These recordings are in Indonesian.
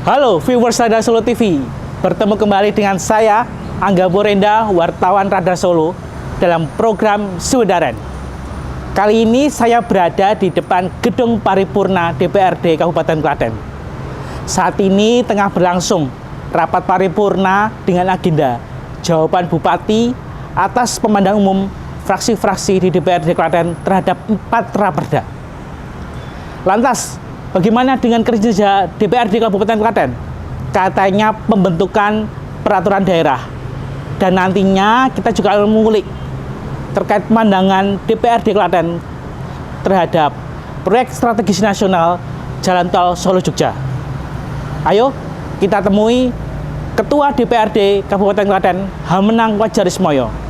Halo viewers Radar Solo TV, bertemu kembali dengan saya Angga Borenda, wartawan Radar Solo dalam program Sudaren. Kali ini saya berada di depan gedung paripurna DPRD Kabupaten Klaten. Saat ini tengah berlangsung rapat paripurna dengan agenda jawaban Bupati atas pemandang umum fraksi-fraksi di DPRD Klaten terhadap 4 raperda. Lantas, bagaimana dengan kerja DPRD Kabupaten Klaten? Katanya pembentukan peraturan daerah. Dan nantinya kita juga akan mengulik terkait pandangan DPRD Klaten terhadap proyek strategis nasional Jalan Tol Solo Jogja. Ayo kita temui Ketua DPRD Kabupaten Klaten, Hamenang Wajarismoyo.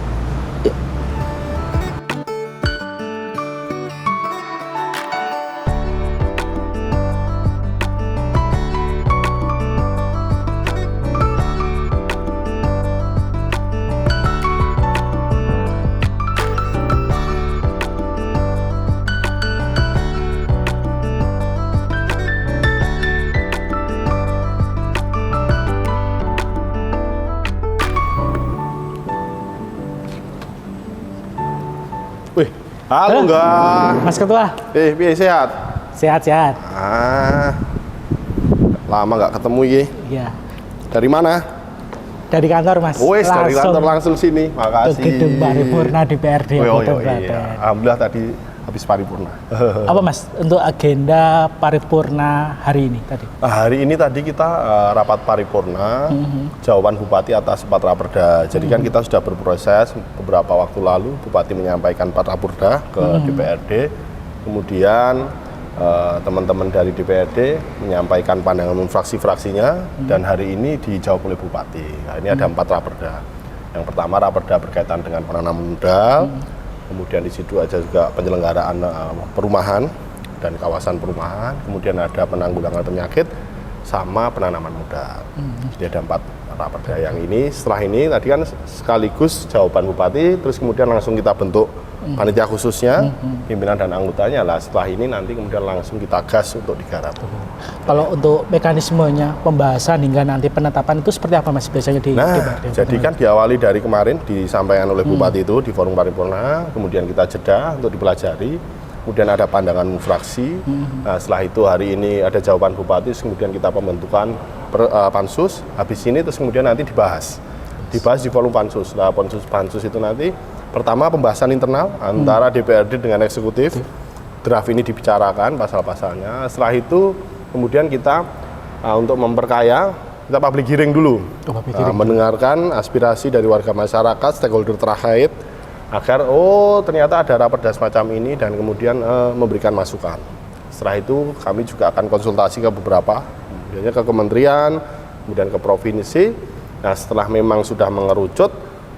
Wih, halo enggak? Mas Ketua. Piye sehat? Sehat-sehat. Lama nggak ketemu ya? Iya. Dari mana? Dari kantor, Mas. Wes, dari kantor langsung sini. Makasih. Ke gedung paripurna DPRD Kabupaten Klaten. Iya. Alhamdulillah tadi habis paripurna. Apa, Mas, untuk agenda paripurna hari ini tadi? Hari ini tadi kita rapat paripurna, jawaban Bupati atas 4 raperda. Jadi kan kita sudah berproses beberapa waktu lalu, Bupati menyampaikan 4 raperda ke DPRD. Kemudian teman-teman dari DPRD menyampaikan pandangan fraksi-fraksinya, dan hari ini dijawab oleh Bupati. Nah, ini ada 4 raperda. Yang pertama raperda berkaitan dengan penanaman modal. Kemudian di situ ada juga penyelenggaraan perumahan dan kawasan perumahan. Kemudian ada penanggulangan penyakit sama penanaman modal. Jadi ada 4 raperda yang ini. Setelah ini tadi kan sekaligus jawaban Bupati, terus kemudian langsung kita bentuk panitia khususnya, pimpinan dan anggotanya lah. Setelah ini nanti kemudian langsung kita gas untuk digarap. Kalau untuk mekanismenya pembahasan hingga nanti penetapan itu seperti apa, Mas, biasanya di DPRD? Jadi kan diawali dari kemarin disampaikan oleh Bupati itu di forum paripurna, kemudian kita jeda untuk dipelajari, kemudian ada pandangan fraksi. Nah, setelah itu hari ini ada jawaban Bupati, kemudian kita pembentukan pansus. Habis ini terus kemudian nanti dibahas di forum pansus. Nah, pansus itu nanti pertama pembahasan internal antara DPRD dengan eksekutif. Draft ini dibicarakan pasal-pasalnya. Setelah itu kemudian kita untuk memperkaya, kita public hearing dulu. Mendengarkan aspirasi dari warga masyarakat, stakeholder terkait, agar ternyata ada raperda semacam ini, dan kemudian memberikan masukan. Setelah itu kami juga akan konsultasi ke beberapa, kemudian ke kementerian, kemudian ke provinsi. Nah, setelah memang sudah mengerucut,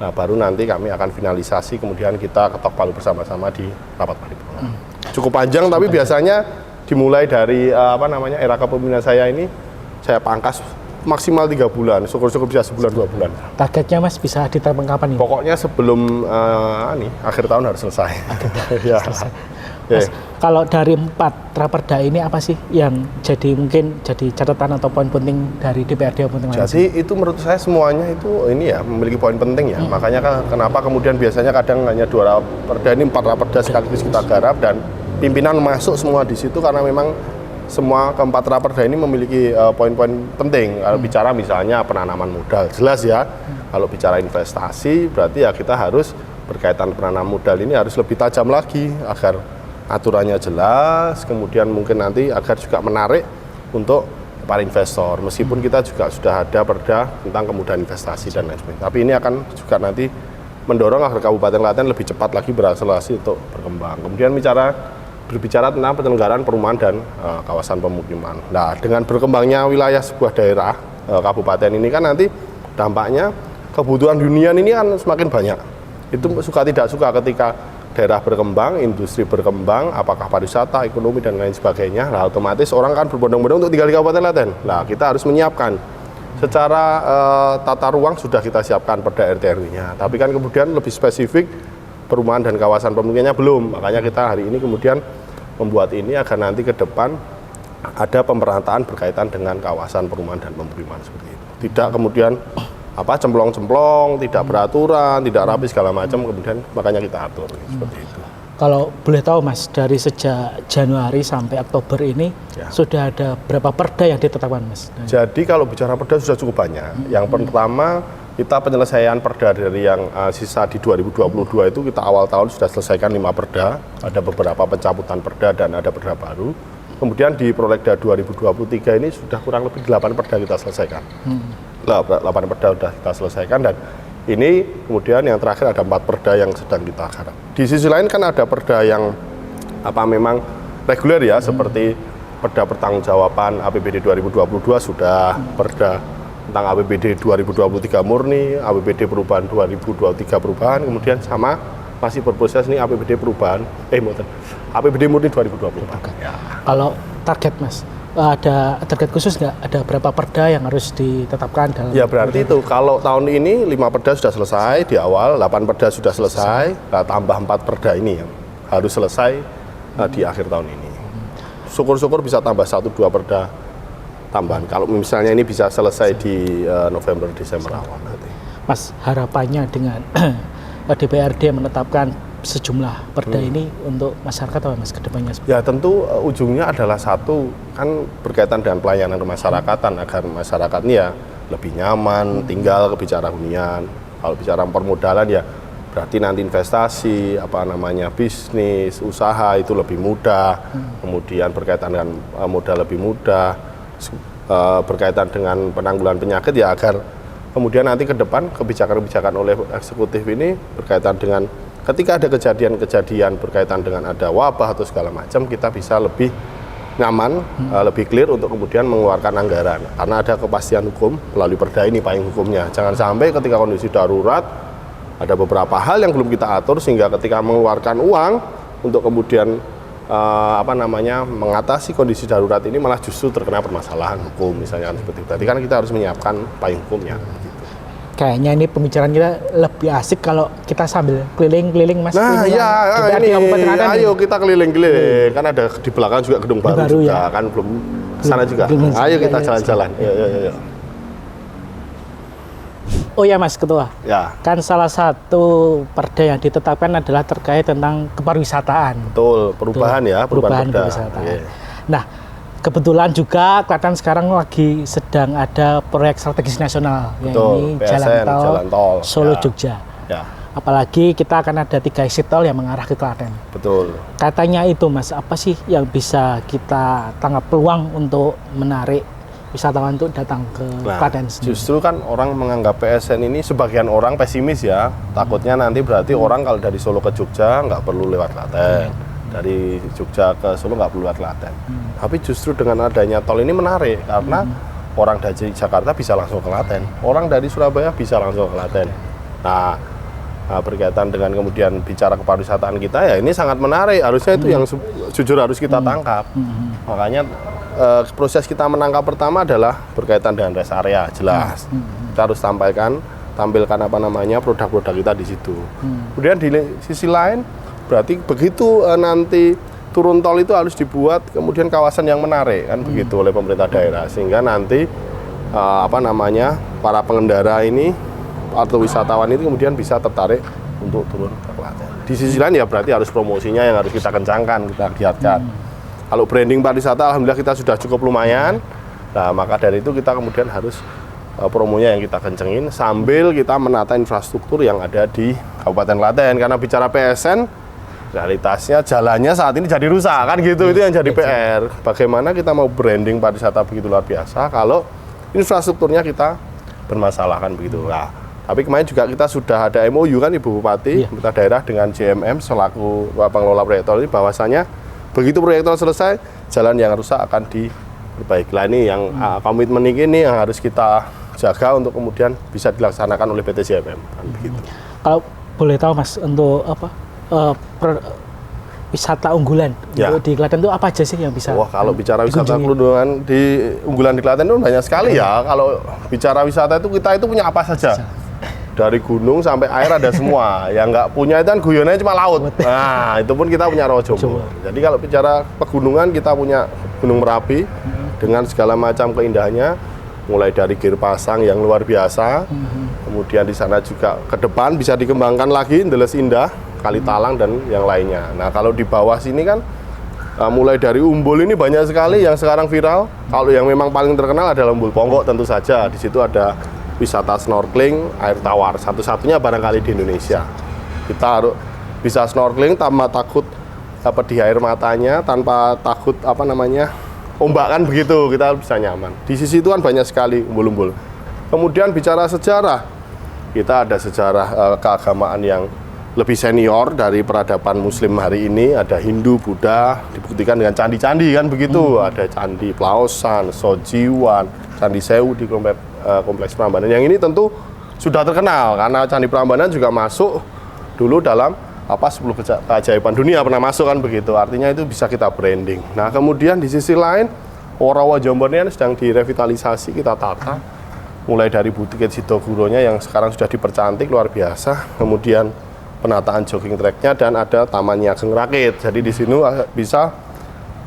nah baru nanti kami akan finalisasi, kemudian kita ketok palu bersama-sama di rapat paripurna. Cukup panjang, tapi biasanya dimulai dari era kepemimpinan saya ini, saya pangkas maksimal 3 bulan, syukur-syukur bisa sebulan 2 bulan. Targetnya, Mas, bisa diterapkan kapan ini? Pokoknya sebelum akhir tahun harus selesai. Ya. Mas, kalau dari 4 raperda ini apa sih yang mungkin jadi catatan atau poin penting dari DPRD Kabupaten Klaten? Jadi itu menurut saya semuanya itu memiliki poin penting ya. Makanya kenapa kemudian biasanya kadang hanya 2 raperda, ini 4 raperda sekaligus kita garap, dan pimpinan masuk semua di situ karena memang semua keempat raperda ini memiliki poin-poin penting. Kalau bicara misalnya penanaman modal, jelas ya. Kalau bicara investasi, berarti ya kita harus berkaitan penanaman modal ini harus lebih tajam lagi agar aturannya jelas, kemudian mungkin nanti agar juga menarik untuk para investor. Meskipun kita juga sudah ada perda tentang kemudahan investasi dan lain sebagainya. Tapi ini akan juga nanti mendorong agar Kabupaten Klaten lebih cepat lagi berakselerasi untuk berkembang. Kemudian berbicara tentang penyelenggaraan perumahan dan kawasan pemukiman. Nah, dengan berkembangnya wilayah sebuah daerah, kabupaten ini kan nanti dampaknya kebutuhan hunian ini kan semakin banyak. Itu suka tidak suka ketika daerah berkembang, industri berkembang, apakah pariwisata, ekonomi, dan lain sebagainya. Nah, otomatis orang kan berbondong-bondong untuk tinggal di Kabupaten Klaten. Nah, kita harus menyiapkan. Secara tata ruang sudah kita siapkan perda RT/RW-nya. Tapi kan kemudian lebih spesifik perumahan dan kawasan pemukimannya belum. Makanya kita hari ini kemudian membuat ini agar nanti ke depan ada pemerataan berkaitan dengan kawasan perumahan dan pemukiman seperti itu. Tidak kemudian cemplong-cemplong, tidak beraturan, tidak rapi segala macam, kemudian makanya kita atur seperti itu. Kalau boleh tahu Mas, dari sejak Januari sampai Oktober ini sudah ada berapa perda yang ditetapkan Mas? Jadi kalau bicara perda sudah cukup banyak. Yang pertama kita penyelesaian perda dari yang sisa di 2022 itu kita awal tahun sudah selesaikan 5 perda, ada beberapa pencabutan perda dan ada perda baru. Kemudian di Prolegda 2023 ini sudah kurang lebih 8 perda kita selesaikan. 8 perda sudah kita selesaikan dan ini kemudian yang terakhir ada 4 perda yang sedang kita garap. Di sisi lain kan ada perda yang memang reguler ya, seperti perda pertanggungjawaban APBD 2022 sudah, perda tentang APBD 2023 murni, APBD perubahan 2023 perubahan, kemudian sama masih berproses nih APBD perubahan, APBD murni 2024. Ya. Kalau target Mas, ada target khusus nggak? Ada berapa perda yang harus ditetapkan dalam? Ya berarti itu kalau tahun ini 5 perda sudah selesai di awal, 8 perda sudah selesai, nah, tambah 4 perda ini yang harus selesai di akhir tahun ini. Syukur-syukur bisa tambah 1-2 perda tambahan. Kalau misalnya ini bisa selesai di November Desember awal nanti. Mas, harapannya dengan DPRD menetapkan sejumlah perda ini untuk masyarakat apa Mas kedepannya? Ya tentu ujungnya adalah satu, kan berkaitan dengan pelayanan kemasyarakatan agar masyarakat ini ya lebih nyaman tinggal, bicara hunian. Kalau bicara permodalan ya berarti nanti investasi, bisnis, usaha itu lebih mudah. Kemudian berkaitan dengan modal lebih mudah, berkaitan dengan penanggulangan penyakit ya agar kemudian nanti ke depan kebijakan-kebijakan oleh eksekutif ini berkaitan dengan ketika ada kejadian-kejadian berkaitan dengan ada wabah atau segala macam, kita bisa lebih nyaman, lebih clear untuk kemudian mengeluarkan anggaran. Karena ada kepastian hukum melalui perda ini payung hukumnya. Jangan sampai ketika kondisi darurat, ada beberapa hal yang belum kita atur sehingga ketika mengeluarkan uang untuk kemudian mengatasi kondisi darurat ini malah justru terkena permasalahan hukum misalnya seperti itu. Tadi kan kita harus menyiapkan payung hukumnya. Kayaknya ini pembicaraan kita lebih asik kalau kita sambil keliling-keliling Mas. Nah ya, ayo kita keliling-keliling. Kan ada di belakang juga gedung baru juga, ya? Kan belum sana juga. Ayo kita jalan-jalan. Yuk. Oh ya Mas Ketua, ya. Kan salah satu perda yang ditetapkan adalah terkait tentang kepariwisataan. Betul, perubahan pariwisata. Yeah. Nah, kebetulan juga Klaten sekarang lagi sedang ada proyek strategis nasional, yaitu jalan tol Solo Jogja. Ya. Apalagi kita akan ada 3 exit tol yang mengarah ke Klaten. Betul. Katanya itu Mas, apa sih yang bisa kita tangkap peluang untuk menarik wisatawan untuk datang ke Klaten sendiri? Justru kan orang menganggap PSN ini, sebagian orang pesimis ya, takutnya nanti berarti orang kalau dari Solo ke Jogja nggak perlu lewat Klaten. Dari Jogja ke Solo nggak perlu lewat Klaten. Tapi justru dengan adanya tol ini menarik karena orang dari Jakarta bisa langsung ke Klaten, orang dari Surabaya bisa langsung ke Klaten. Nah, berkaitan dengan kemudian bicara kepariwisataan kita ya ini sangat menarik. Harusnya itu yang jujur harus kita tangkap. Makanya proses kita menangkap pertama adalah berkaitan dengan rest area, jelas. Kita harus tampilkan produk-produk kita di situ. Kemudian di sisi lain berarti begitu nanti turun tol itu harus dibuat kemudian kawasan yang menarik kan begitu oleh pemerintah daerah sehingga nanti para pengendara ini atau wisatawan itu kemudian bisa tertarik untuk turun ke Klaten. Di sisi lain ya berarti harus promosinya yang harus kita kencangkan, kita giatkan. Kalau branding pariwisata alhamdulillah kita sudah cukup lumayan. Nah, maka dari itu kita kemudian harus promonya yang kita kencengin sambil kita menata infrastruktur yang ada di Kabupaten Klaten. Karena bicara PSN realitasnya jalannya saat ini jadi rusak kan gitu, itu yang jadi PR. Bagaimana kita mau branding pariwisata begitu luar biasa kalau infrastrukturnya kita bermasalah kan begitu. Nah, tapi kemarin juga kita sudah ada MOU kan Ibu Bupati, pemerintah daerah dengan JMM selaku pengelola proyek tol ini bahwasanya begitu proyek tol selesai, jalan yang rusak akan diperbaiki. Lah ini yang komitmen ini yang harus kita jaga untuk kemudian bisa dilaksanakan oleh PT JMM kan begitu. Kalau boleh tahu Mas untuk wisata unggulan di Klaten itu apa aja sih yang bisa? Wah, kalau bicara wisata unggulan unggulan di Klaten itu banyak sekali ya. Kalau bicara wisata itu kita itu punya apa saja? dari gunung sampai air ada semua. Yang nggak punya itu kan guyonannya cuma laut. Nah, itu pun kita punya Rawa Jombo. Jadi kalau bicara pegunungan, kita punya Gunung Merapi dengan segala macam keindahannya, mulai dari Gir Pasang yang luar biasa. Kemudian di sana juga ke depan bisa dikembangkan lagi Ndeles Indah, Kali Talang dan yang lainnya. Nah, kalau di bawah sini kan mulai dari Umbul ini banyak sekali yang sekarang viral. Kalau yang memang paling terkenal adalah Umbul Ponggok tentu saja. Di situ ada wisata snorkeling air tawar, satu-satunya barangkali di Indonesia. Kita harus bisa snorkeling tanpa takut pedih air matanya, tanpa takut ombak kan begitu, kita bisa nyaman. Di sisi itu kan banyak sekali umbul-umbul. Kemudian bicara sejarah, kita ada sejarah keagamaan yang lebih senior dari peradaban Muslim hari ini. Ada Hindu, Buddha, dibuktikan dengan candi-candi kan begitu. Ada Candi Plaosan, Sojiwan, Candi Sewu di Kompleks Prambanan. Yang ini tentu sudah terkenal karena Candi Prambanan juga masuk dulu dalam 10 keajaiban dunia pernah masuk kan begitu. Artinya itu bisa kita branding. Nah, kemudian di sisi lain Rawa Jombo ini sedang direvitalisasi, kita tata. Mulai dari Bukit Sidoguronya yang sekarang sudah dipercantik luar biasa. Kemudian penataan jogging tracknya dan ada Taman Ageng Rakit. Jadi di sini bisa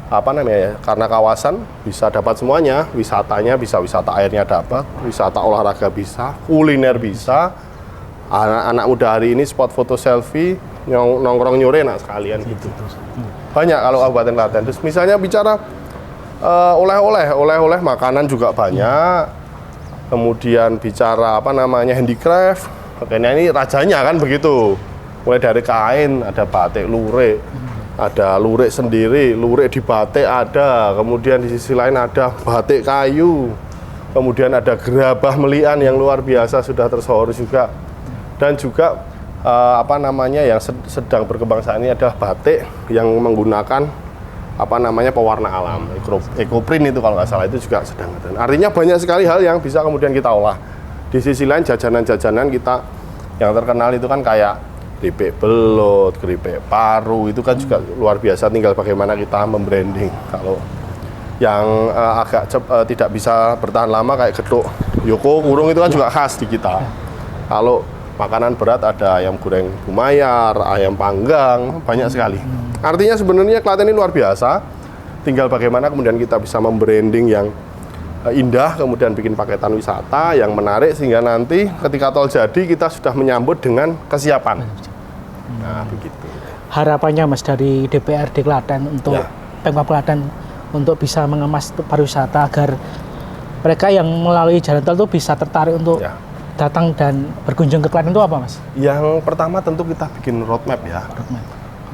karena kawasan bisa dapat semuanya, wisatanya bisa, wisata airnya dapat, wisata olahraga bisa, kuliner bisa. Anak-anak muda hari ini spot foto selfie, nongkrong nyore enak sekalian gitu. Banyak kalau Kabupaten Klaten. Terus misalnya bicara oleh-oleh makanan juga banyak. Kemudian bicara handicraft, pakainya ini rajanya kan begitu. Mulai dari kain, ada batik lurik, ada lurik sendiri, lurik di batik ada, kemudian di sisi lain ada batik kayu, kemudian ada gerabah melian yang luar biasa sudah tersohor juga, dan juga yang sedang berkembang saat ini adalah batik yang menggunakan pewarna alam, ekoprint itu kalau nggak salah, itu juga sedang ada. Artinya banyak sekali hal yang bisa kemudian kita olah. Di sisi lain jajanan-jajanan kita yang terkenal itu kan kayak keripik belut, keripik paru, itu kan juga luar biasa, tinggal bagaimana kita membranding. Kalau yang tidak bisa bertahan lama kayak getuk Yoko Kurung itu kan juga khas di kita. Kalau makanan berat ada ayam goreng Bumayar, ayam panggang, banyak sekali. Artinya sebenarnya Klaten ini luar biasa, tinggal bagaimana kemudian kita bisa membranding yang indah, kemudian bikin paketan wisata yang menarik sehingga nanti ketika tol jadi kita sudah menyambut dengan kesiapan. Nah, begitu. Harapannya Mas dari DPRD Klaten untuk Pemkab Klaten untuk bisa mengemas pariwisata agar mereka yang melalui jalan tol itu bisa tertarik untuk datang dan berkunjung ke Klaten itu apa, Mas? Yang pertama tentu kita bikin roadmap ya.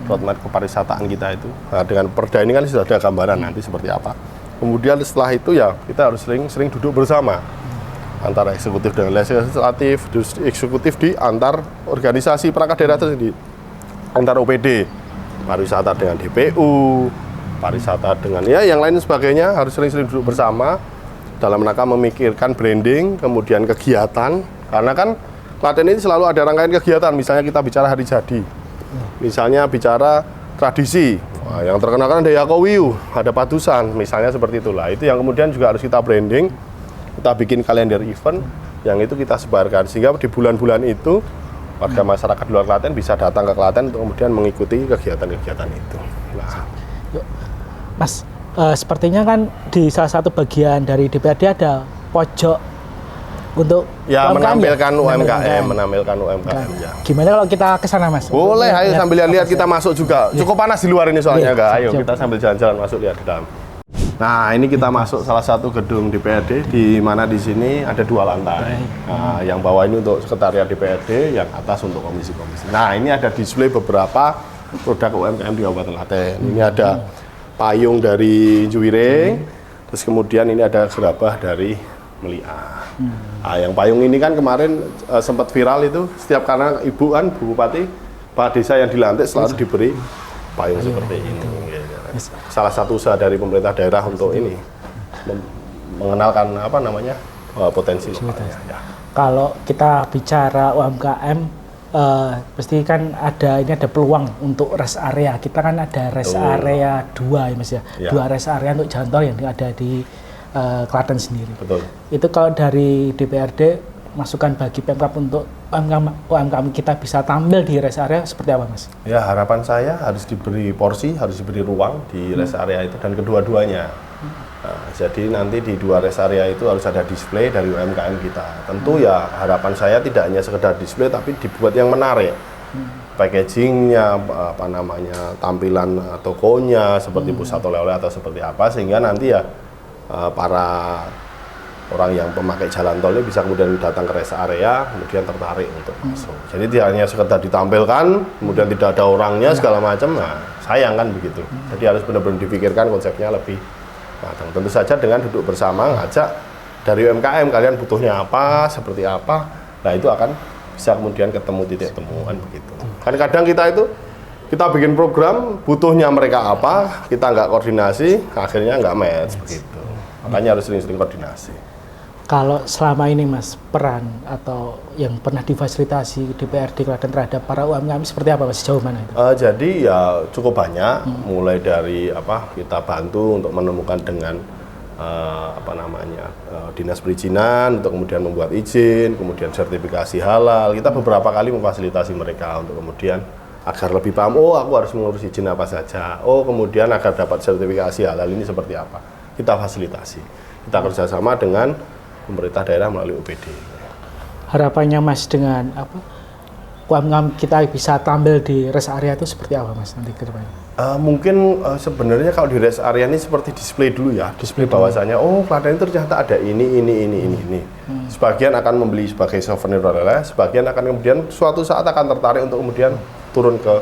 Roadmap kepariwisataan kita itu. Nah, dengan perda ini kan sudah ada gambaran nanti seperti apa. Kemudian setelah itu ya kita harus sering duduk bersama antara eksekutif dengan legislatif, eksekutif di antar organisasi perangkat daerah tersendiri, antar OPD, pariwisata dengan DPU, pariwisata dengan yang lain sebagainya, harus sering duduk bersama dalam rangka memikirkan branding, kemudian kegiatan, karena kan Klaten ini selalu ada rangkaian kegiatan, misalnya kita bicara hari jadi, misalnya bicara tradisi. Wah, yang terkenal kan ada Yakowiu, ada Padusan, misalnya seperti itulah. Itu yang kemudian juga harus kita branding, kita bikin kalender event, yang itu kita sebarkan. Sehingga di bulan-bulan itu, warga masyarakat di luar Klaten bisa datang ke Klaten untuk kemudian mengikuti kegiatan-kegiatan itu. Nah. Mas, sepertinya kan di salah satu bagian dari DPRD ada pojok untuk menampilkan UMKM ya. Gimana kalau kita ke sana, Mas? Boleh, ayo sambil lihat kita masuk juga. Cukup panas di luar ini soalnya, enggak. Ayo kita sambil jalan-jalan masuk lihat di dalam. Nah, ini kita masuk salah satu gedung DPRD di mana di sini ada 2 lantai. Nah, yang bawah ini untuk sekretariat DPRD, yang atas untuk komisi-komisi. Nah, ini ada display beberapa produk UMKM di Kabupaten Klaten. Ini ada payung dari Juwiring, terus kemudian ini ada gerabah dari Melia. Nah, yang payung ini kan kemarin sempat viral itu, setiap karena ibu kan, Bu Bupati, Pak Desa yang dilantik selalu diberi payung seperti ini. Salah satu usaha dari pemerintah daerah untuk ini mengenalkan potensi lokalnya. Ya. Kalau kita bicara UMKM, pasti kan ada peluang untuk rest area. Kita kan ada rest area 2 ya, Mas ya. 2 rest area untuk jalan tol yang ada di Klaten sendiri. Betul. Itu kalau dari DPRD masukan bagi Pemkab untuk UMKM kita bisa tampil di rest area seperti apa, Mas? Ya, harapan saya harus diberi porsi, harus diberi ruang di rest area itu dan kedua-duanya. Nah, jadi nanti di 2 rest area itu harus ada display dari UMKM kita. Tentu ya harapan saya tidak hanya sekedar display tapi dibuat yang menarik. Packagingnya, apa namanya, tampilan tokonya seperti pusat oleh-oleh atau seperti apa, sehingga nanti ya para orang yang pemakai jalan tol ini bisa kemudian datang ke rest area, kemudian tertarik untuk masuk. Jadi tidak hanya sekedar ditampilkan, kemudian tidak ada orangnya segala macam, nah sayang kan begitu. Jadi harus benar-benar dipikirkan konsepnya lebih matang. Tentu saja dengan duduk bersama, ngajak dari UMKM, kalian butuhnya apa, seperti apa, nah itu akan bisa kemudian ketemu titik temuan begitu. Kadang-kadang kita bikin program, butuhnya mereka apa, kita nggak koordinasi, akhirnya nggak match begitu. Makanya harus sering-sering koordinasi. Kalau selama ini, Mas, peran atau yang pernah difasilitasi DPRD Klaten terhadap para UMKM seperti apa, Mas? Sejauh mana itu? Jadi ya cukup banyak, mulai dari kita bantu untuk menemukan dengan dinas perizinan untuk kemudian membuat izin, kemudian sertifikasi halal. Kita beberapa kali memfasilitasi mereka untuk kemudian agar lebih paham, oh aku harus mengurus izin apa saja, oh kemudian agar dapat sertifikasi halal ini seperti apa. Kita fasilitasi, kita kerjasama dengan pemerintah daerah melalui UPD. Harapannya, Mas, dengan UMKM kita bisa tampil di rest area itu seperti apa, Mas, nanti ke depannya? Mungkin sebenarnya kalau di rest area ini seperti display dulu ya, display bahwasanya oh Klaten itu ternyata ada ini. Sebagian akan membeli sebagai souvenir oleh-oleh, sebagian akan kemudian suatu saat akan tertarik untuk kemudian turun ke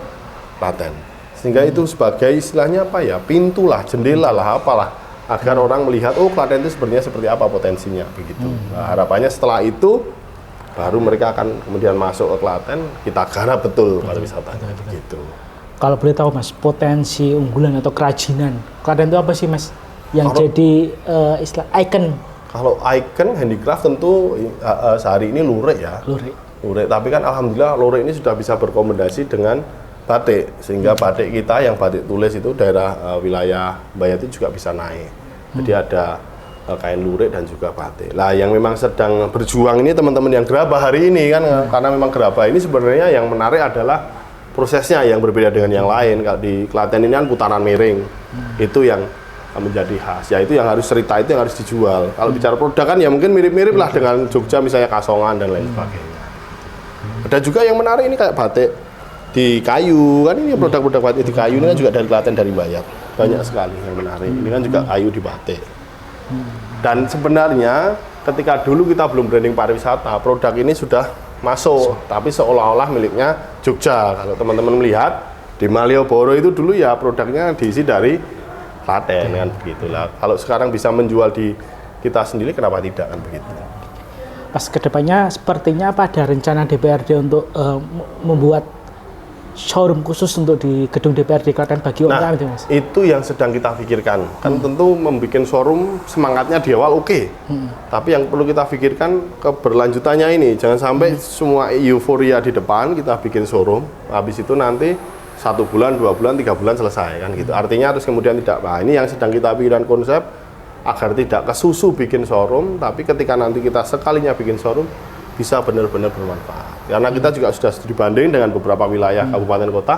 Klaten. Sehingga itu sebagai istilahnya pintu lah, jendela lah, apalah, agar orang melihat oh Klaten itu sebenarnya seperti apa potensinya begitu. Nah, harapannya setelah itu baru mereka akan kemudian masuk ke Klaten, kita garap betul pariwisatanya begitu. Kalau boleh tahu, Mas, potensi unggulan atau kerajinan Klaten itu apa sih, Mas, yang jadi istilah ikon? Kalau ikon handicraft tentu sehari ini lurik ya. Lurik, tapi kan alhamdulillah lurik ini sudah bisa berkombinasi dengan batik, sehingga batik kita yang batik tulis itu daerah wilayah Bayati juga bisa naik. Jadi ada kain lurik dan juga batik. Lah yang memang sedang berjuang ini teman-teman yang gerabah hari ini kan, karena memang gerabah ini sebenarnya yang menarik adalah prosesnya yang berbeda dengan yang lain. Kalau di Klaten ini kan putaran miring, itu yang menjadi khas. Ya itu yang harus cerita, itu yang harus dijual. Kalau bicara produk kan ya mungkin mirip-mirip lah dengan Jogja misalnya Kasongan dan lain sebagainya. Ada juga yang menarik ini kayak batik di kayu, kan ini produk-produk batik di kayu ini kan juga dari Klaten, dari Bayat. Banyak sekali yang menarik. Ini kan juga kayu di batik. Dan sebenarnya ketika dulu kita belum branding pariwisata, produk ini sudah masuk, tapi seolah-olah miliknya Jogja. Kalau teman-teman melihat di Malioboro itu dulu ya produknya diisi dari Klaten kan begitulah. Kalau sekarang bisa menjual di kita sendiri, kenapa tidak kan begitu. Pas kedepannya sepertinya apa ada rencana DPRD untuk membuat showroom khusus untuk di gedung DPRD Klaten bagi UMKM itu, Mas? Itu yang sedang kita pikirkan. Kan tentu membuat showroom semangatnya di awal oke. Tapi yang perlu kita pikirkan keberlanjutannya ini. Jangan sampai semua euforia di depan kita bikin showroom, habis itu nanti 1 bulan, 2 bulan, 3 bulan selesai kan gitu. Artinya harus kemudian tidak. Nah, ini yang sedang kita pikirkan konsep agar tidak kesusu bikin showroom, tapi ketika nanti kita sekalinya bikin showroom bisa benar-benar bermanfaat. Karena kita juga sudah studi banding dengan beberapa wilayah kabupaten kota,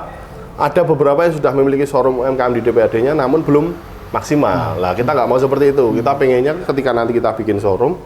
ada beberapa yang sudah memiliki showroom UMKM di DPRD-nya namun belum maksimal. Lah kita nggak mau seperti itu. Kita pengennya ketika nanti kita bikin showroom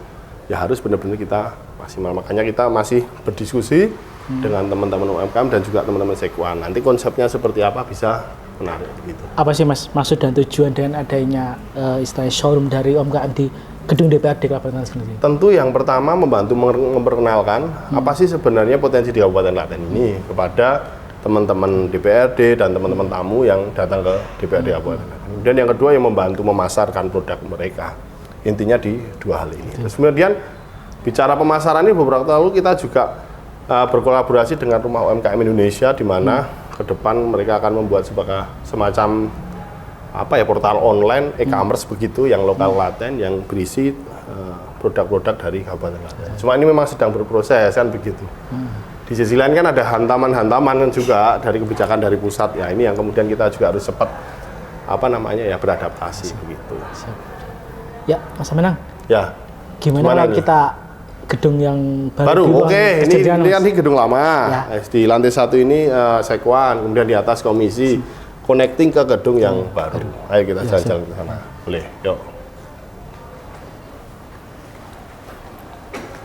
ya harus benar-benar kita maksimal. Makanya kita masih berdiskusi dengan teman-teman UMKM dan juga teman-teman Sekuan. Nanti konsepnya seperti apa bisa menarik begitu. Apa sih, Mas, maksud dan tujuan dengan adanya istilah showroom dari UMKM di gedung DPRD Kabupaten Klaten? Tentu yang pertama membantu memperkenalkan apa sih sebenarnya potensi di Kabupaten Klaten ini kepada teman-teman DPRD dan teman-teman tamu yang datang ke DPRD Kabupaten Klaten. Kemudian yang kedua yang membantu memasarkan produk mereka. Intinya di 2 hal ini. Terus kemudian bicara pemasaran ini beberapa tahun lalu kita juga berkolaborasi dengan Rumah UMKM Indonesia di mana ke depan mereka akan membuat semacam portal online e-commerce begitu yang lokal Klaten yang berisi produk-produk dari Kabupaten Klaten. Cuma ini memang sedang berproses kan begitu. Di sisi lain kan ada hantaman-hantaman kan juga dari kebijakan dari pusat ya, ini yang kemudian kita juga harus cepat beradaptasi begitu. Ya, Mas Menang. Ya. Gimana kalau kita gedung yang baru. di ruang Oke, kejadian, ini kan Mas. di gedung lama. Ya. Di lantai 1 ini sekwan, kemudian di atas komisi, connecting ke gedung yang baru. Ayo kita jalan-jalan ke sana. Boleh, yuk.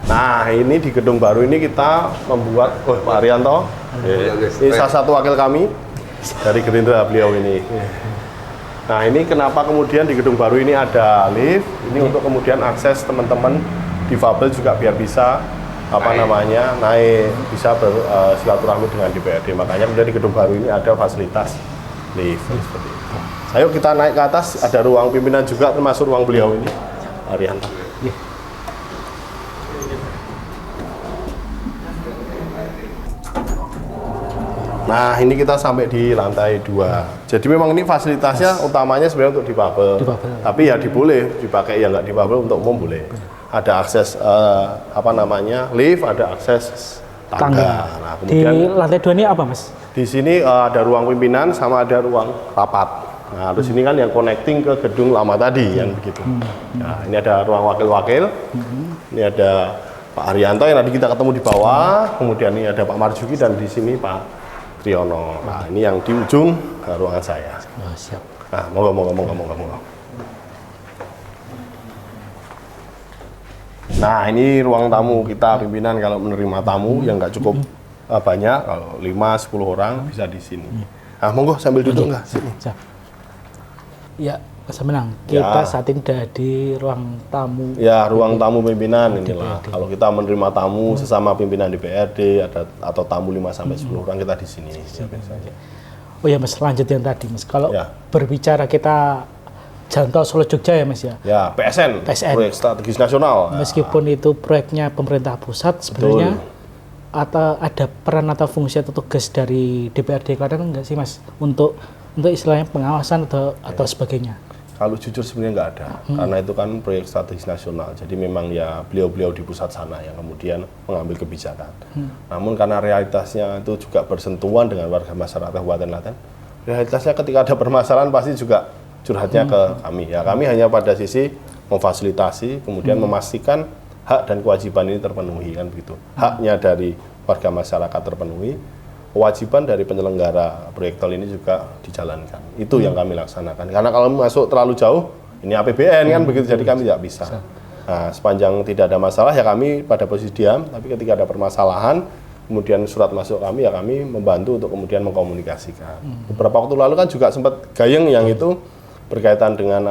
Nah, ini di gedung baru ini kita membuat, Pak Arianto, ini salah satu wakil kami dari Gerindra beliau ini. Nah, ini kenapa kemudian di gedung baru ini ada lift, ini untuk kemudian akses teman-teman difabel juga biar bisa naik, bisa silaturahmi dengan DPRD. Makanya kemudian di gedung baru ini ada fasilitas lift seperti itu. Ayo kita naik ke atas, ada ruang pimpinan juga termasuk ruang beliau ini, Arianto. Nah, ini kita sampai di lantai 2. Jadi memang ini fasilitasnya utamanya sebenarnya untuk difabel. Tapi ya diboleh dipakai, ya nggak difabel untuk umum boleh. Ada akses lift, ada akses tangga. Nah, kemudian di lantai 2 ini apa, Mas? Di sini ada ruang pimpinan sama ada ruang rapat. Nah, terus ini kan yang connecting ke gedung lama tadi yang begitu. Nah, ini ada ruang wakil-wakil. Ini ada Pak Arianto yang tadi kita ketemu di bawah. Kemudian ini ada Pak Marjuki dan di sini Pak Triyono. Nah, ini yang di ujung ruangan saya. Oh, siap. Nah, monggo. Nah, ini ruang tamu kita pimpinan kalau menerima tamu yang nggak cukup banyak, kalau 5-10 orang bisa di sini. Nah, monggo sambil duduk nggak? Sini. Siap. Ya, Mas Menang. Kita saat ini ada di ruang tamu. Ya, ruang tamu pimpinan inilah. Kalau kita menerima tamu sesama pimpinan DPRD atau tamu 5-10 orang kita di sini. Oh ya, Mas, lanjut yang tadi, Mas. Kalau berbicara kita Jalan Tol Solo Jogja ya, Mas ya. Ya, PSN. Proyek Strategis Nasional. Meskipun itu proyeknya pemerintah pusat sebenarnya, atau ada peran atau fungsi atau tugas dari DPRD Klaten enggak sih, Mas, untuk istilahnya pengawasan atau sebagainya? Kalau jujur sebenarnya nggak ada, karena itu kan proyek strategis nasional. Jadi memang ya beliau-beliau di pusat sana yang kemudian mengambil kebijakan. Namun karena realitasnya itu juga bersentuhan dengan warga masyarakat Kabupaten Klaten, realitasnya ketika ada permasalahan pasti juga curhatnya ke kami. Ya kami hanya pada sisi memfasilitasi, kemudian memastikan hak dan kewajiban ini terpenuhi kan begitu. Haknya dari warga masyarakat terpenuhi, kewajiban dari penyelenggara proyek tol ini juga dijalankan. Itu yang kami laksanakan. Karena kalau masuk terlalu jauh, ini APBN kan begitu, jadi kami tidak bisa. Nah, sepanjang tidak ada masalah ya kami pada posisi diam, tapi ketika ada permasalahan, kemudian surat masuk kami ya kami membantu untuk kemudian mengkomunikasikan. Beberapa waktu lalu kan juga sempat gayeng yang itu berkaitan dengan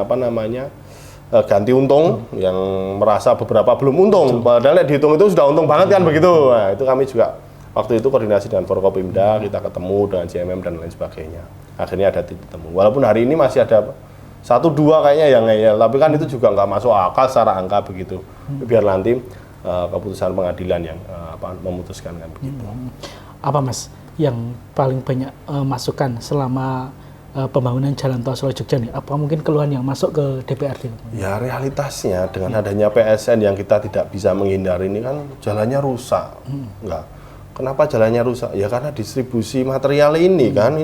ganti untung yang merasa beberapa belum untung, padahal dihitung itu sudah untung banget kan begitu. Nah, itu kami juga waktu itu koordinasi dengan Forkopimda, kita ketemu dengan JMM dan lain sebagainya. Akhirnya ada titik temu. Walaupun hari ini masih ada 1-2 kayaknya yang ngeyel, tapi kan itu juga nggak masuk akal secara angka begitu. Biar nanti keputusan pengadilan yang memutuskan kan begitu. Apa, Mas yang paling banyak masukan selama pembangunan Jalan Tol Solo Jogja nih? Apa mungkin keluhan yang masuk ke DPRD? Ya realitasnya dengan adanya PSN yang kita tidak bisa menghindari ini kan jalannya rusak. Kenapa jalannya rusak? Ya karena distribusi material ini kan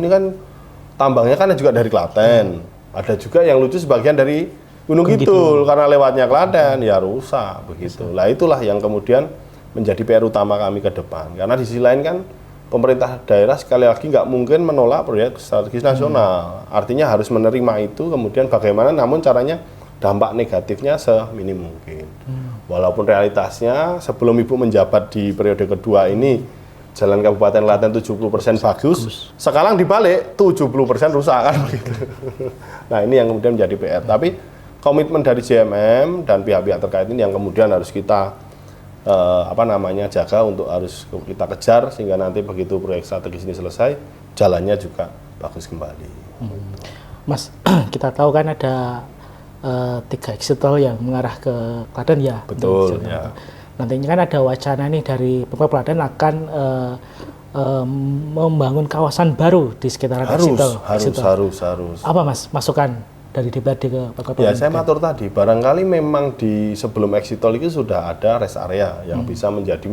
tambangnya kan juga dari Klaten. Ada juga yang lucu sebagian dari Gunung Kidul karena lewatnya Klaten ya rusak begitu. Lah itulah yang kemudian menjadi PR utama kami ke depan. Karena di sisi lain kan pemerintah daerah sekali lagi nggak mungkin menolak proyek strategis nasional. Artinya harus menerima itu, kemudian bagaimana namun caranya dampak negatifnya seminim mungkin. Walaupun realitasnya sebelum Ibu menjabat di periode kedua ini Jalan Kabupaten Klaten 70% bagus, sekarang dibalik 70% rusak kan begitu. Nah ini yang kemudian menjadi PR. Tapi komitmen dari JMM dan pihak-pihak terkait ini yang kemudian harus kita jaga untuk harus kita kejar sehingga nanti begitu proyek strategis ini selesai jalannya juga bagus kembali. Mas, kita tahu kan ada 3 exit tol yang mengarah ke Klaten ya. Betul ya. Nantinya kan ada wacana nih dari Pemprov Klaten akan membangun kawasan baru di sekitaran exit tol. Harus. Apa, Mas, masukan dari DPRD ke Pak Kapolri? Ya, saya matur tadi, barangkali memang di sebelum exit tol itu sudah ada rest area yang bisa menjadi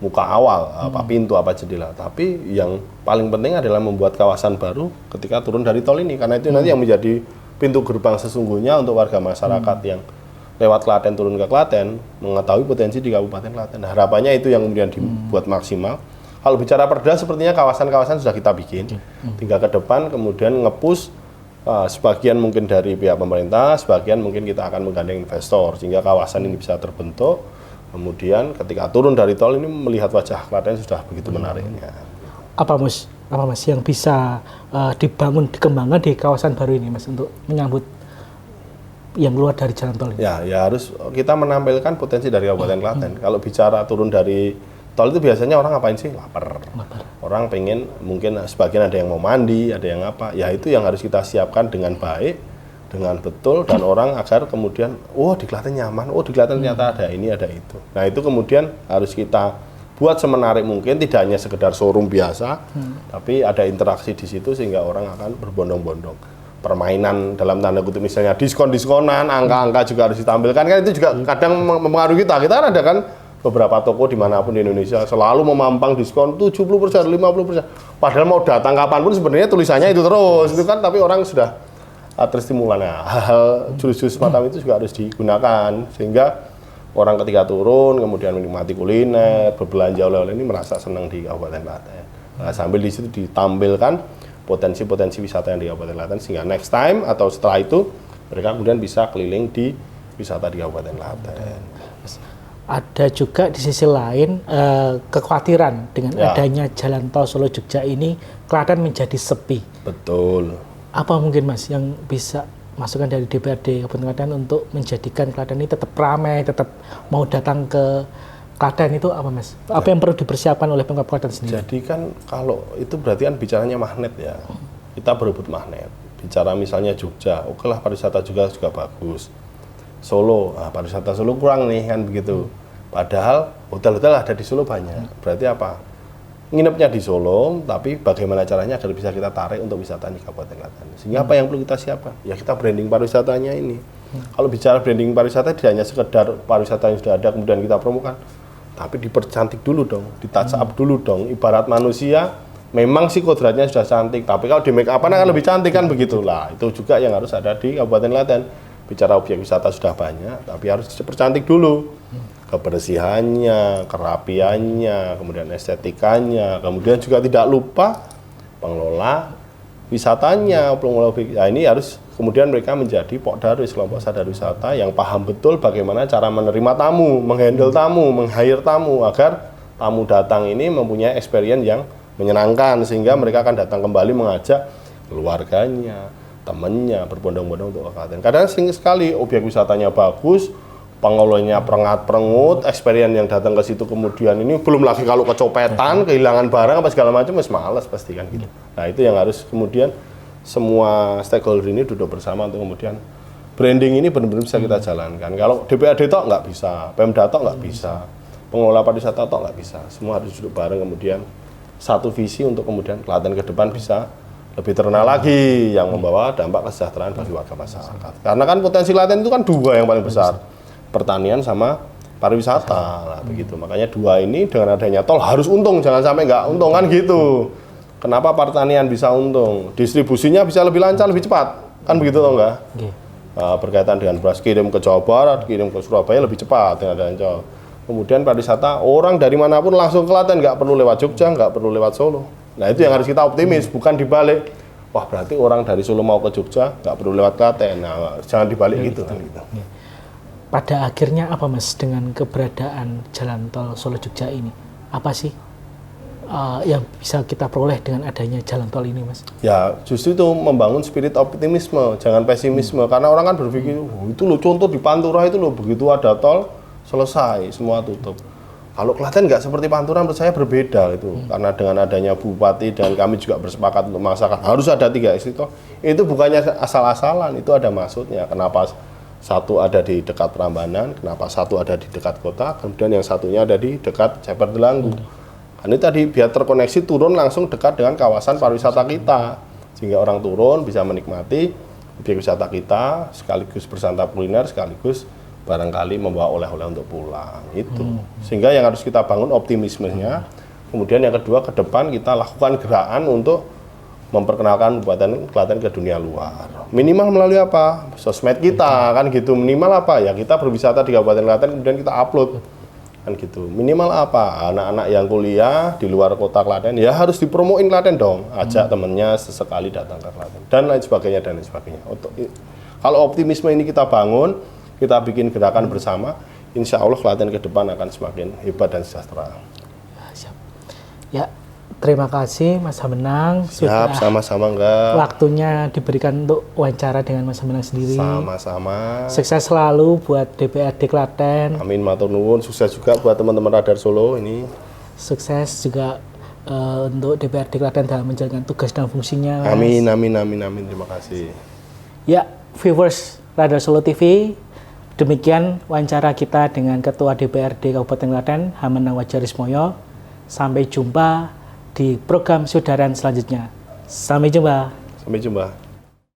muka awal, pintu, jendela. Tapi yang paling penting adalah membuat kawasan baru ketika turun dari tol ini, karena itu nanti yang menjadi pintu gerbang sesungguhnya untuk warga masyarakat yang lewat Klaten turun ke Klaten, mengetahui potensi di Kabupaten Klaten. Nah, harapannya itu yang kemudian dibuat maksimal. Kalau bicara perda, sepertinya kawasan-kawasan sudah kita bikin. Tinggal ke depan, kemudian nge-push sebagian mungkin dari pihak pemerintah, sebagian mungkin kita akan menggandeng investor, sehingga kawasan ini bisa terbentuk. Kemudian ketika turun dari tol ini melihat wajah Klaten sudah begitu menariknya. Apa Mas yang bisa dikembangkan di kawasan baru ini Mas untuk menyambut yang keluar dari jalan tol ini? Ya harus kita menampilkan potensi dari Kabupaten Klaten. Kalau bicara turun dari tol itu biasanya orang ngapain sih? Lapar. Orang pengen, mungkin sebagian ada yang mau mandi, ada yang apa. Ya itu yang harus kita siapkan dengan baik, dengan betul, dan orang agar kemudian, oh di Klaten nyaman, oh di Klaten ternyata ada ini, ada itu. Nah itu kemudian harus kita buat semenarik mungkin, tidak hanya sekedar showroom biasa, tapi ada interaksi di situ sehingga orang akan berbondong-bondong. Permainan dalam tanda kutip misalnya diskon-diskonan, angka-angka juga harus ditampilkan, kan itu juga kadang mempengaruhi kita. Kita ada kan beberapa toko dimanapun di Indonesia selalu memampang diskon 70%, 50%. Padahal mau datang kapanpun sebenarnya tulisannya itu terus, itu kan, tapi orang sudah terstimulan. Nah, hal-hal jurus-jurus semacam itu juga harus digunakan sehingga orang ketika turun kemudian menikmati kuliner, berbelanja oleh-oleh ini merasa senang di Kabupaten Klaten. Nah, sambil di situ ditampilkan potensi-potensi wisata yang di Kabupaten Klaten sehingga next time atau setelah itu mereka kemudian bisa keliling di wisata di Kabupaten Klaten. Ada juga di sisi lain kekhawatiran dengan adanya jalan tol Solo Jogja ini Klaten menjadi sepi. Betul. Apa mungkin Mas yang bisa masukan dari DPRD Kabupaten Klaten untuk menjadikan Klaten ini tetap ramai, tetap mau datang ke Klaten itu apa Mas? Apa yang perlu dipersiapkan oleh Pemkab Klaten sendiri? Jadi kan kalau itu berarti kan bicaranya magnet ya. Kita berebut magnet. Bicara misalnya Jogja, oke lah pariwisata juga bagus. Solo, pariwisata Solo kurang nih kan begitu. Padahal hotel-hotel ada di Solo banyak. Berarti apa? Nginepnya di Solo, tapi bagaimana caranya agar bisa kita tarik untuk wisata di Kabupaten Klaten. Sehingga apa yang perlu kita siapkan? Ya kita branding pariwisatanya ini. Kalau bicara branding pariwisata tidak hanya sekedar pariwisata yang sudah ada kemudian kita promokan, tapi dipercantik dulu dong, di-touch up dulu dong. Ibarat manusia, memang sih kodratnya sudah cantik, tapi kalau di make up-an akan lebih cantik kan begitulah. Itu juga yang harus ada di Kabupaten Klaten. Bicara objek wisata sudah banyak, tapi harus dipercantik dulu. Kebersihannya, kerapiannya, kemudian estetikanya, kemudian juga tidak lupa pengelola wisatanya, nah ini harus kemudian mereka menjadi Pokdarwis, kelompok sadar wisata yang paham betul bagaimana cara menerima tamu, menghandle tamu, meng-hire tamu agar tamu datang ini mempunyai experience yang menyenangkan sehingga mereka akan datang kembali mengajak keluarganya, temannya berbondong-bondong untuk ke Klaten. Kadang sering sekali objek wisatanya bagus, pengelolanya perengat-perengut, experience yang datang ke situ kemudian ini belum lagi kalau kecopetan, kehilangan barang apa segala macam, males pasti kan gitu. Nah itu yang harus kemudian semua stakeholder ini duduk bersama untuk kemudian branding ini benar-benar bisa kita jalankan. Kalau DPRD tok nggak bisa, Pemda tok nggak bisa, pengelola pariwisata tok nggak bisa. Semua harus duduk bareng kemudian satu visi untuk kemudian Klaten ke depan bisa lebih terkenal lagi yang membawa dampak kesejahteraan bagi warga masyarakat. Karena kan potensi Klaten itu kan dua yang paling besar. Pertanian sama pariwisata, nah, begitu. Makanya dua ini dengan adanya tol harus untung, jangan sampai nggak untung kan gitu. Kenapa pertanian bisa untung? Distribusinya bisa lebih lancar, lebih cepat, kan begitu toh nggak? Berkaitan dengan beras kirim ke Jawa Barat, kirim ke Surabaya lebih cepat dengan adanya tol. Kemudian pariwisata orang dari manapun langsung ke Klaten, nggak perlu lewat Jogja, nggak perlu lewat Solo. Nah itu yang harus kita optimis, bukan dibalik. Wah berarti orang dari Solo mau ke Jogja, nggak perlu lewat Klaten. Nah jangan dibalik gitu kan gitu. Pada akhirnya apa Mas dengan keberadaan jalan tol Solo Jogja ini? Apa sih yang bisa kita peroleh dengan adanya jalan tol ini Mas? Ya justru itu membangun spirit optimisme, jangan pesimisme. Karena orang kan berpikir, itu loh contoh di Pantura itu loh, begitu ada tol selesai, semua tutup. Kalau Klaten nggak seperti Pantura menurut saya berbeda itu. Karena dengan adanya Bupati dan kami juga bersepakat untuk memaksakan harus ada 3 exit tol. Itu bukannya asal-asalan, itu ada maksudnya. Kenapa satu ada di dekat Prambanan, kenapa satu ada di dekat kota, kemudian yang satunya ada di dekat Ceper Delanggu. Ini tadi biar terkoneksi turun langsung dekat dengan kawasan pariwisata kita, sehingga orang turun bisa menikmati objek wisata kita, sekaligus bersantap kuliner, sekaligus barangkali membawa oleh-oleh untuk pulang. Itu sehingga yang harus kita bangun optimismenya. Kemudian yang kedua ke depan kita lakukan gerakan untuk memperkenalkan Kabupaten Klaten ke dunia luar. Minimal melalui apa? Sosmed kita kan gitu. Minimal apa ya? Kita berwisata di Kabupaten Klaten kemudian kita upload kan gitu. Minimal apa? Anak-anak yang kuliah di luar kota Klaten ya harus dipromoin Klaten dong. Ajak temennya sesekali datang ke Klaten dan lain sebagainya dan lain sebagainya. Kalau optimisme ini kita bangun, kita bikin gerakan bersama, insya Allah Klaten ke depan akan semakin hebat dan sejahtera. Siap. Ya, terima kasih Mas Hamenang. Siap, sama-sama enggak. Waktunya diberikan untuk wawancara dengan Mas Hamenang sendiri. Sama-sama. Sukses selalu buat DPRD Klaten. Amin, matur nuwun. Sukses juga buat teman-teman Radar Solo ini. Sukses juga untuk DPRD Klaten dalam menjalankan tugas dan fungsinya. Mas. Amin, amin, amin, amin. Terima kasih. Ya, viewers Radar Solo TV, demikian wawancara kita dengan Ketua DPRD Kabupaten Klaten, Hamenang Wajarismoyo. Sampai jumpa di program Sudaran selanjutnya. Sampai jumpa. Sampai jumpa.